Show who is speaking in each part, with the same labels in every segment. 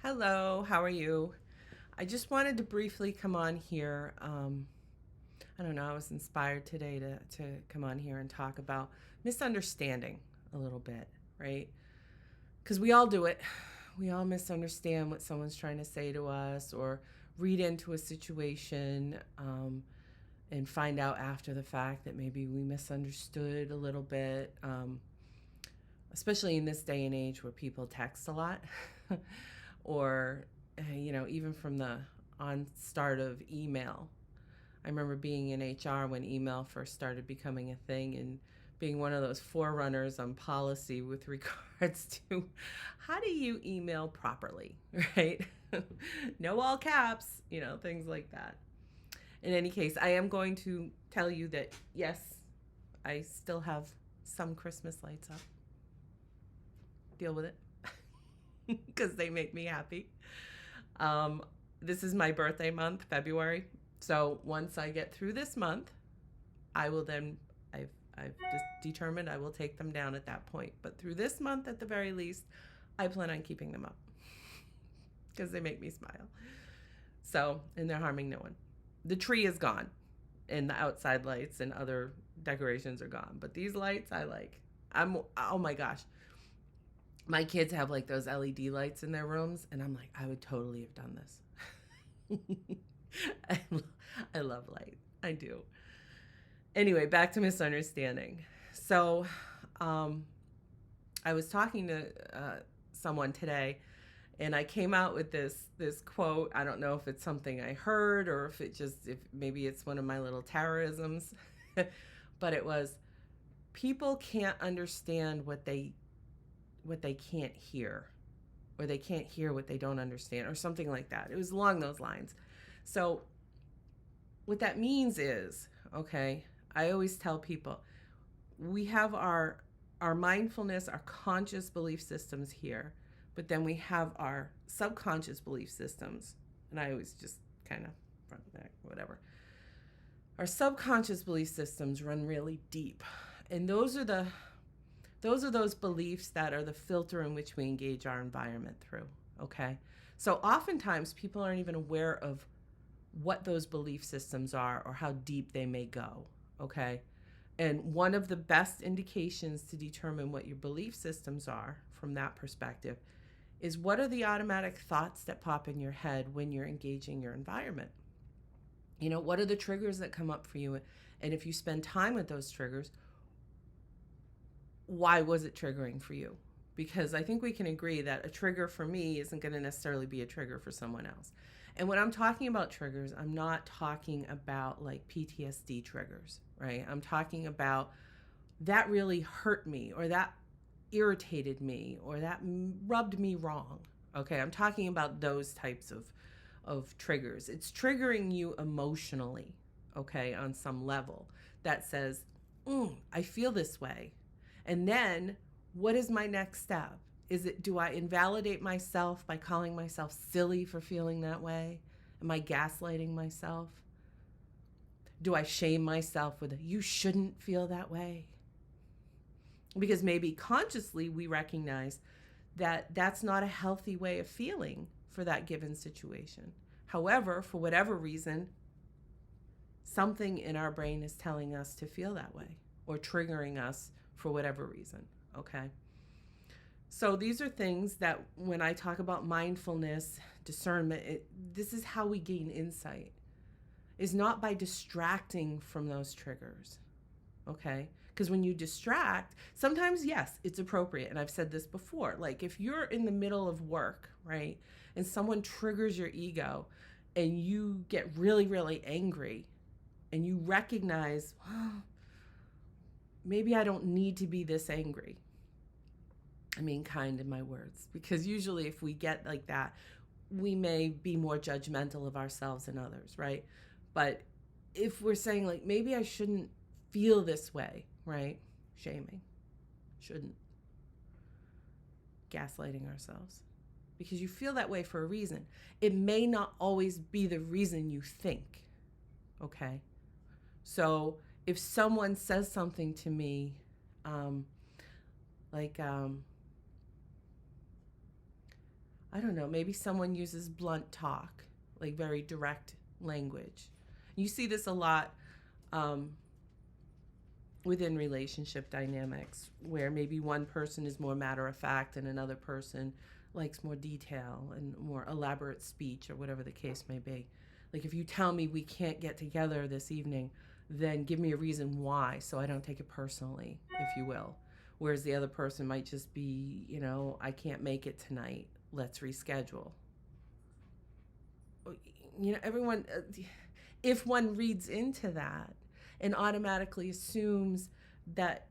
Speaker 1: Hello, how are you? I just wanted to briefly come on here. I don't know, I was inspired today to come on here and talk about misunderstanding a little bit, right? Because we all do it. We all misunderstand what someone's trying to say to us or read into a situation and find out after the fact that maybe we misunderstood a little bit, especially in this day and age where people text a lot. Or even from the on start of email. I remember being in HR when email first started becoming a thing and being one of those forerunners on policy with regards to how do you email properly, right? No all caps, things like that. In any case, I am going to tell you that yes, I still have some Christmas lights up. Deal with it because they make me happy. Um, this is my birthday month, February. So once I get through this month, I will then, I've just determined I will take them down at that point. But through this month, at the very least, I plan on keeping them up because they make me smile. So, and they're harming no one. The tree is gone, and the outside lights and other decorations are gone. But these lights, I like. Oh my gosh. My kids have like those LED lights in their rooms, and I'm like, I would totally have done this. I, I love light. I do. Anyway, back to misunderstanding. So, I was talking to someone today, and I came out with this quote. I don't know if it's something I heard or if maybe it's one of my little terrorisms, but it was people can't understand what they can't hear, or they can't hear what they don't understand, or something like that. It was along those lines. So what that means is, okay, I always tell people we have our mindfulness, our conscious belief systems here, but then we have our subconscious belief systems. And I always just kind of front back, whatever. Our subconscious belief systems run really deep. And those are those beliefs that are the filter in which we engage our environment through, okay? So oftentimes people aren't even aware of what those belief systems are or how deep they may go, okay? And one of the best indications to determine what your belief systems are from that perspective is what are the automatic thoughts that pop in your head when you're engaging your environment? What are the triggers that come up for you? And if you spend time with those triggers, why was it triggering for you? Because I think we can agree that a trigger for me isn't going to necessarily be a trigger for someone else. And when I'm talking about triggers, I'm not talking about like PTSD triggers, right? I'm talking about that really hurt me, or that irritated me, or that rubbed me wrong. Okay, I'm talking about those types of triggers. It's triggering you emotionally, okay, on some level that says, I feel this way. And then what is my next step? Do I invalidate myself by calling myself silly for feeling that way? Am I gaslighting myself? Do I shame myself with you shouldn't feel that way? Because maybe consciously we recognize that that's not a healthy way of feeling for that given situation. However, for whatever reason, something in our brain is telling us to feel that way or triggering us for whatever reason, okay? So these are things that when I talk about mindfulness, discernment, this is how we gain insight, is not by distracting from those triggers, okay? Because when you distract, sometimes, yes, it's appropriate. And I've said this before, like if you're in the middle of work, right, and someone triggers your ego and you get really, really angry and you recognize, maybe I don't need to be this angry. I mean, kind in my words, because usually if we get like that, we may be more judgmental of ourselves and others, right? But if we're saying like, maybe I shouldn't feel this way, right? Shaming, shouldn't. Gaslighting ourselves. Because you feel that way for a reason. It may not always be the reason you think, okay? So if someone says something to me, like, I don't know, maybe someone uses blunt talk, like very direct language. You see this a lot um, within relationship dynamics, where maybe one person is more matter of fact and another person likes more detail and more elaborate speech, or whatever the case may be. Like, if you tell me we can't get together this evening, then give me a reason why, so I don't take it personally, if you will. Whereas the other person might just be, I can't make it tonight, let's reschedule. Everyone, if one reads into that and automatically assumes that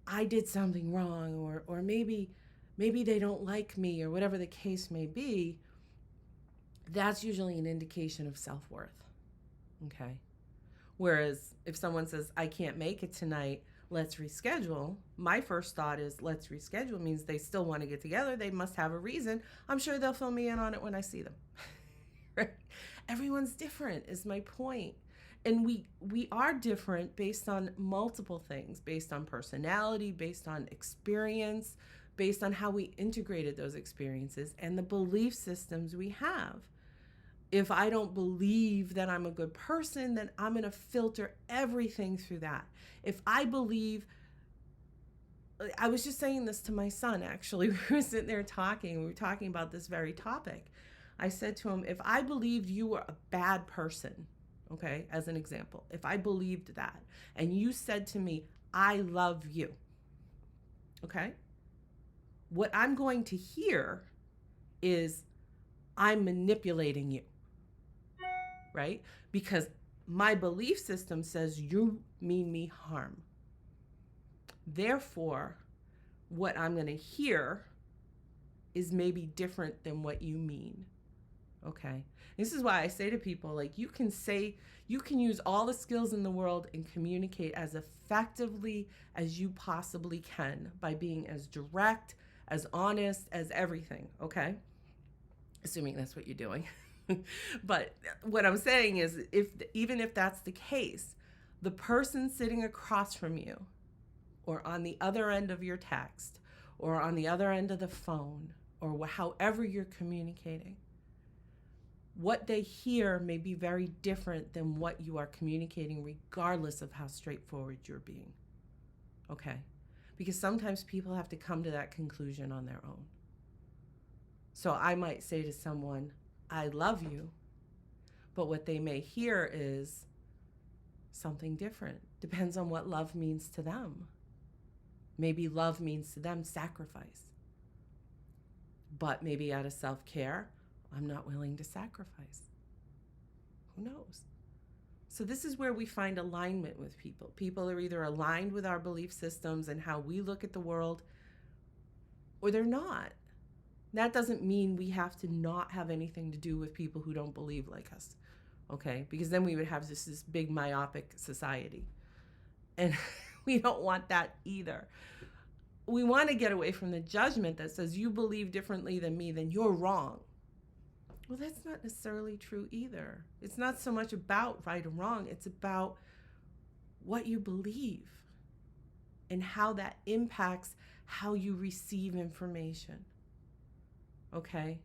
Speaker 1: I did something wrong, or maybe they don't like me, or whatever the case may be, that's usually an indication of self-worth. Okay. Whereas if someone says, I can't make it tonight, let's reschedule, my first thought is, let's reschedule means they still want to get together. They must have a reason. I'm sure they'll fill me in on it when I see them. Right? Everyone's different is my point. And we are different based on multiple things, based on personality, based on experience, based on how we integrated those experiences and the belief systems we have. If I don't believe that I'm a good person, then I'm going to filter everything through that. If I believe, I was just saying this to my son, actually. We were sitting there talking. We were talking about this very topic. I said to him, if I believed you were a bad person, okay, as an example, if I believed that, and you said to me, I love you, okay, what I'm going to hear is, I'm manipulating you. Right? Because my belief system says you mean me harm. Therefore, what I'm going to hear is maybe different than what you mean. Okay? This is why I say to people, like, you can use all the skills in the world and communicate as effectively as you possibly can by being as direct, as honest, as everything. Okay? Assuming that's what you're doing. But what I'm saying is, even if that's the case, the person sitting across from you, or on the other end of your text, or on the other end of the phone, or however you're communicating, what they hear may be very different than what you are communicating, regardless of how straightforward you're being. Okay? Because sometimes people have to come to that conclusion on their own. So I might say to someone, I love you, but what they may hear is something different. Depends on what love means to them. Maybe love means to them sacrifice. But maybe out of self-care, I'm not willing to sacrifice. Who knows? So this is where we find alignment with people. People are either aligned with our belief systems and how we look at the world, or they're not. That doesn't mean we have to not have anything to do with people who don't believe like us, okay? Because then we would have this big myopic society. And we don't want that either. We want to get away from the judgment that says, you believe differently than me, then you're wrong. Well, that's not necessarily true either. It's not so much about right or wrong. It's about what you believe and how that impacts how you receive information. Okay?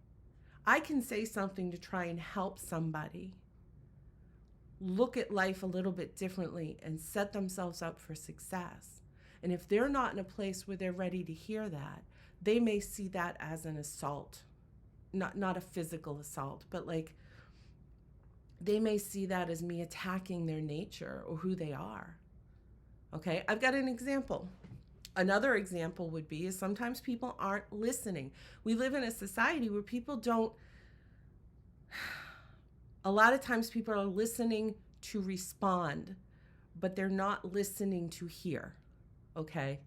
Speaker 1: I can say something to try and help somebody look at life a little bit differently and set themselves up for success. And if they're not in a place where they're ready to hear that, they may see that as an assault. Not a physical assault, but like they may see that as me attacking their nature or who they are. Okay? I've got an example. Another example would be is sometimes people aren't listening. We live in a society where people don't, a lot of times people are listening to respond, but they're not listening to hear, okay?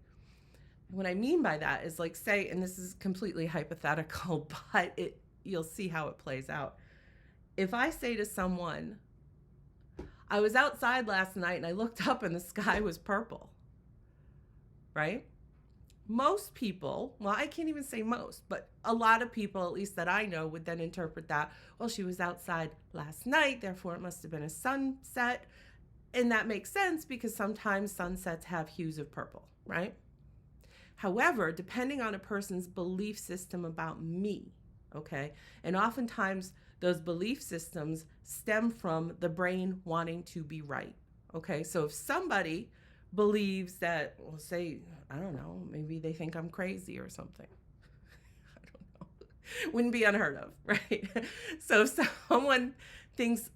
Speaker 1: What I mean by that is, like, say, and this is completely hypothetical, but you'll see how it plays out. If I say to someone, I was outside last night and I looked up and the sky was purple, right? Most people, well, I can't even say most, but a lot of people, at least that I know, would then interpret that, well, she was outside last night, therefore it must have been a sunset. And that makes sense because sometimes sunsets have hues of purple, right? However, depending on a person's belief system about me, Okay. And oftentimes those belief systems stem from the brain wanting to be right. Okay. So if somebody believes that, well, say, I don't know, maybe they think I'm crazy or something. I don't know. Wouldn't be unheard of, right? So if someone thinks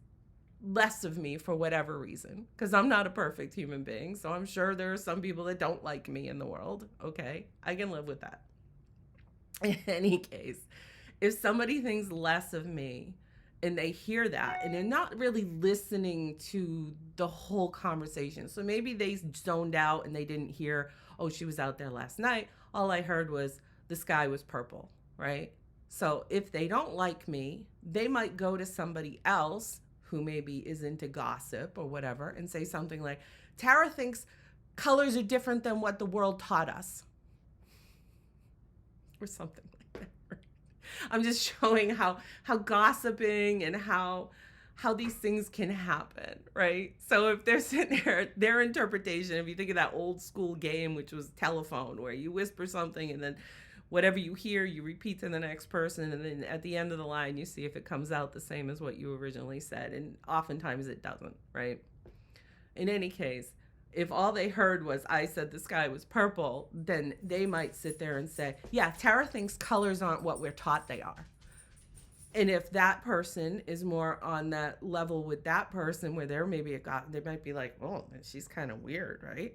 Speaker 1: less of me for whatever reason, because I'm not a perfect human being, so I'm sure there are some people that don't like me in the world. Okay. I can live with that. In any case, if somebody thinks less of me and they hear that and they're not really listening to the whole conversation, so maybe they zoned out and they didn't hear, oh, she was out there last night. All I heard was the sky was purple, right? So if they don't like me, they might go to somebody else who maybe is into gossip or whatever and say something like, Tara thinks colors are different than what the world taught us, or something like that. I'm just showing how gossiping and how these things can happen, right? So if they're sitting there, their interpretation, if you think of that old school game, which was telephone, where you whisper something and then whatever you hear, you repeat to the next person, and then at the end of the line, you see if it comes out the same as what you originally said, and oftentimes it doesn't, right? In any case, if all they heard was I said the sky was purple, then they might sit there and say, yeah, Tara thinks colors aren't what we're taught they are. And if that person is more on that level with that person, where they're maybe they might be like, oh, she's kind of weird, right?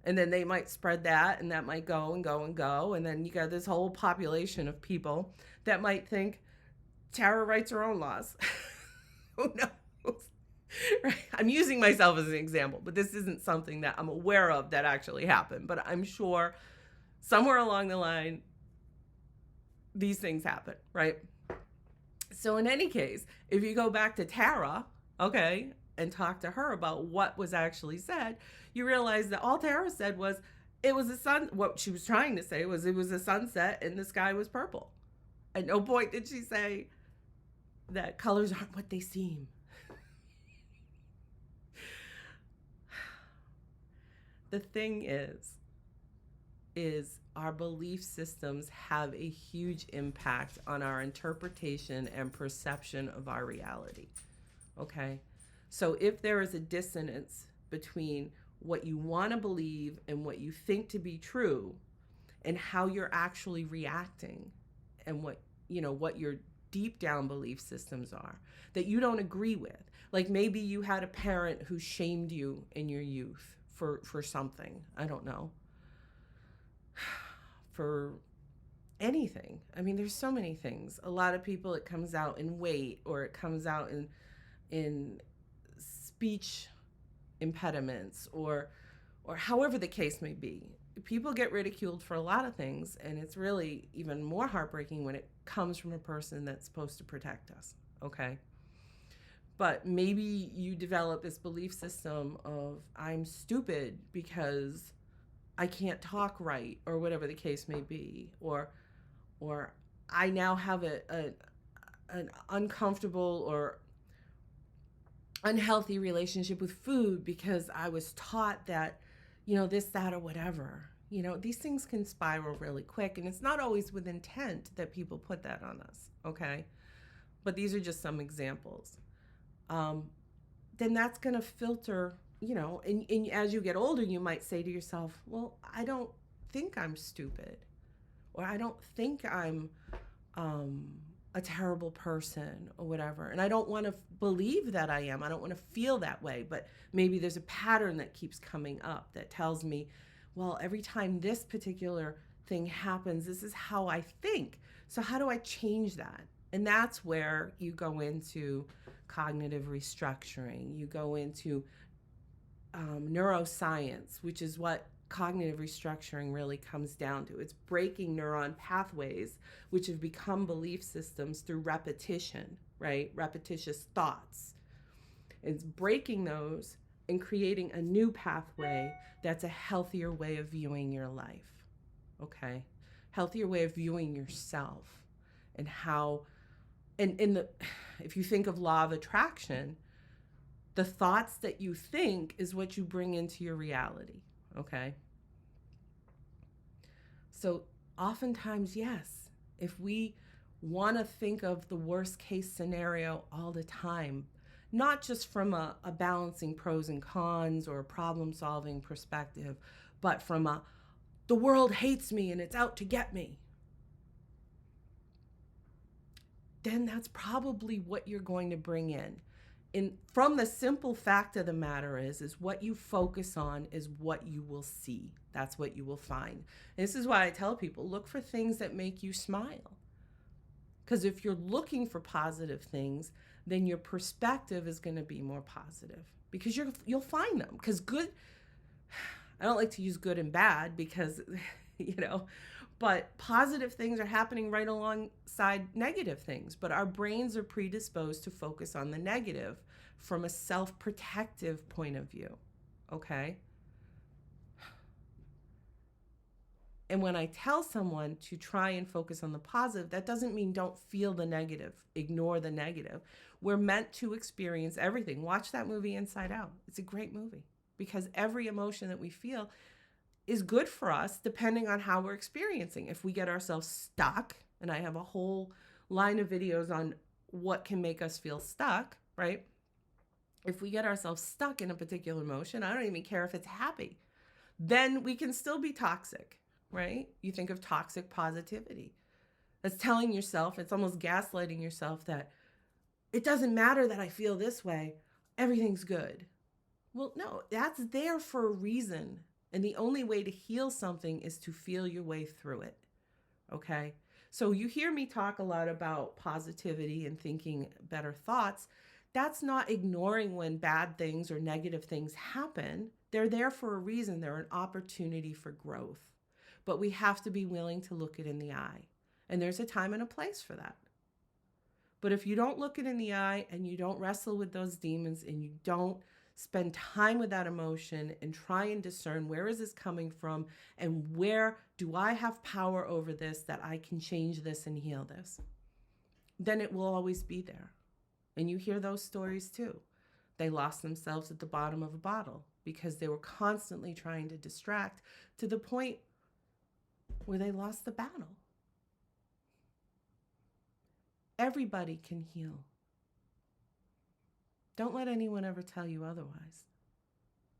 Speaker 1: And then they might spread that, and that might go and go and go. And then you got this whole population of people that might think Tara writes her own laws. Who knows? Right? I'm using myself as an example, but this isn't something that I'm aware of that actually happened. But I'm sure somewhere along the line, these things happen, right? So in any case, if you go back to Tara, okay, and talk to her about what was actually said, you realize that all Tara said was it was a sun. What she was trying to say was it was a sunset and the sky was purple. At no point did she say that colors aren't what they seem. The thing is our belief systems have a huge impact on our interpretation and perception of our reality. Okay? So if there is a dissonance between what you want to believe and what you think to be true and how you're actually reacting and what your deep down belief systems are that you don't agree with. Like maybe you had a parent who shamed you in your youth for something. I don't know. For anything. I mean, there's so many things. A lot of people, it comes out in weight, or it comes out in speech impediments, or however the case may be. People get ridiculed for a lot of things, and it's really even more heartbreaking when it comes from a person that's supposed to protect us, okay? But maybe you develop this belief system of I'm stupid because I can't talk right, or whatever the case may be, or I now have an uncomfortable or unhealthy relationship with food because I was taught that, this, that, or whatever. These things can spiral really quick, and it's not always with intent that people put that on us, okay? But these are just some examples. Then that's going to filter, and as you get older, you might say to yourself, well, I don't think I'm stupid, or I don't think I'm a terrible person or whatever. And I don't want to believe that I am. I don't want to feel that way. But maybe there's a pattern that keeps coming up that tells me, well, every time this particular thing happens, this is how I think. So how do I change that? And that's where you go into cognitive restructuring. You go into neuroscience, which is what cognitive restructuring really comes down to. It's breaking neuron pathways, which have become belief systems through repetition, right? Repetitious thoughts. It's breaking those and creating a new pathway that's a healthier way of viewing your life, okay? Healthier way of viewing yourself, and how, if you think of law of attraction, the thoughts that you think is what you bring into your reality, okay? So oftentimes, yes, if we want to think of the worst case scenario all the time, not just from a balancing pros and cons or a problem solving perspective, but from a the world hates me and it's out to get me, then that's probably what you're going to bring in. From the simple fact of the matter is what you focus on is what you will see. That's what you will find. And this is why I tell people, look for things that make you smile. Because if you're looking for positive things, then your perspective is going to be more positive because you'll find them. Because good, I don't like to use good and bad because, but positive things are happening right alongside negative things. But our brains are predisposed to focus on the negative from a self-protective point of view. Okay? And when I tell someone to try and focus on the positive, that doesn't mean don't feel the negative, ignore the negative. We're meant to experience everything. Watch that movie Inside Out. It's a great movie because every emotion that we feel is good for us depending on how we're experiencing. If we get ourselves stuck, and I have a whole line of videos on what can make us feel stuck, right? If we get ourselves stuck in a particular emotion, I don't even care if it's happy, then we can still be toxic. Right? You think of toxic positivity. That's telling yourself, it's almost gaslighting yourself that it doesn't matter that I feel this way, everything's good. Well, no, that's there for a reason. And the only way to heal something is to feel your way through it. Okay? So you hear me talk a lot about positivity and thinking better thoughts. That's not ignoring when bad things or negative things happen. They're there for a reason. They're an opportunity for growth. But we have to be willing to look it in the eye. And there's a time and a place for that. But if you don't look it in the eye and you don't wrestle with those demons and you don't spend time with that emotion and try and discern where is this coming from and where do I have power over this that I can change this and heal this, then it will always be there. And you hear those stories too. They lost themselves at the bottom of a bottle because they were constantly trying to distract to the point where they lost the battle. Everybody can heal. Don't let anyone ever tell you otherwise.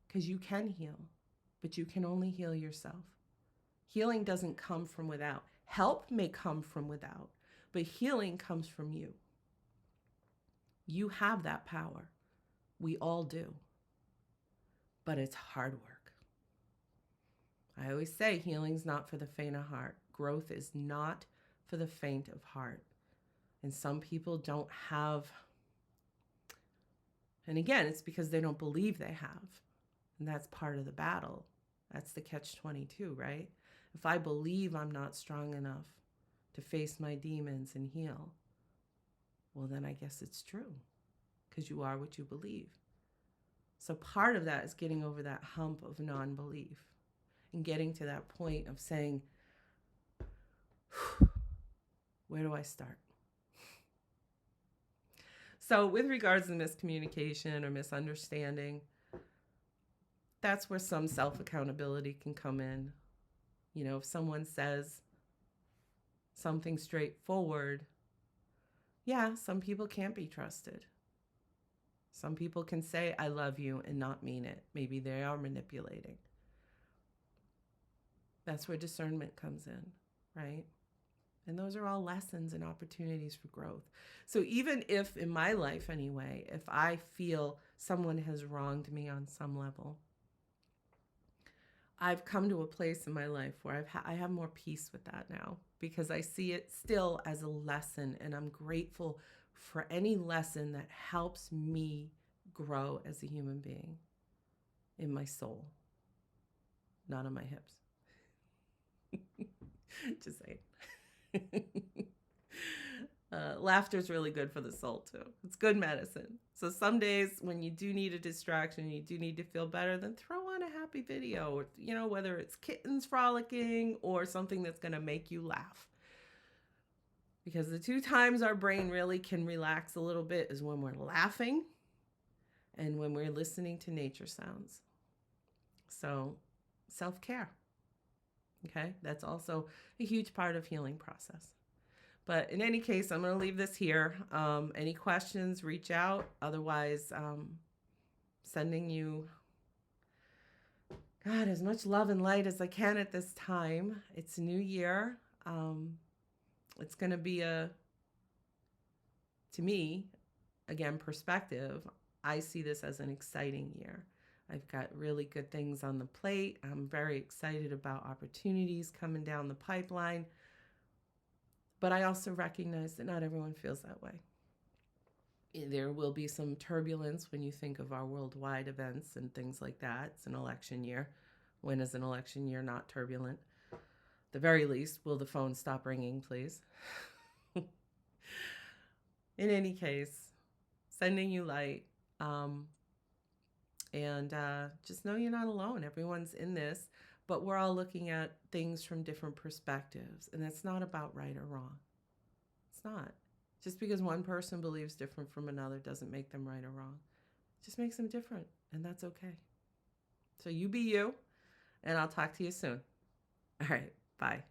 Speaker 1: Because you can heal, but you can only heal yourself. Healing doesn't come from without. Help may come from without, but healing comes from you. You have that power. We all do. But it's hard work. I always say healing's not for the faint of heart. Growth is not for the faint of heart. And some people don't have, and again, it's because they don't believe they have. And that's part of the battle. That's the catch-22, right? If I believe I'm not strong enough to face my demons and heal, well, then I guess it's true because you are what you believe. So part of that is getting over that hump of non-belief. And getting to that point of saying, where do I start? So with regards to miscommunication or misunderstanding, that's where some self-accountability can come in. If someone says something straightforward, yeah, some people can't be trusted. Some people can say, I love you and not mean it. Maybe they are manipulating. That's where discernment comes in, right? And those are all lessons and opportunities for growth. So even if, in my life anyway, if I feel someone has wronged me on some level, I've come to a place in my life where I have more peace with that now because I see it still as a lesson, and I'm grateful for any lesson that helps me grow as a human being in my soul, not on my hips. Just saying. Laughter is really good for the soul too. It's good medicine. So some days when you do need a distraction, you do need to feel better, then throw on a happy video, or, whether it's kittens frolicking or something that's going to make you laugh. Because the two times our brain really can relax a little bit is when we're laughing and when we're listening to nature sounds. So self-care. Okay, that's also a huge part of healing process. But in any case, I'm going to leave this here. Any questions, reach out. Otherwise, sending you, God, as much love and light as I can at this time. It's a new year. It's going to be to me, again, perspective. I see this as an exciting year. I've got really good things on the plate. I'm very excited about opportunities coming down the pipeline. But I also recognize that not everyone feels that way. There will be some turbulence when you think of our worldwide events and things like that. It's an election year. When is an election year not turbulent? At the very least, will the phone stop ringing, please? In any case, sending you light. And just know you're not alone. Everyone's in this, but we're all looking at things from different perspectives. And that's not about right or wrong. It's not. Just because one person believes different from another doesn't make them right or wrong. It just makes them different, and that's okay. So you be you, and I'll talk to you soon. All right, bye.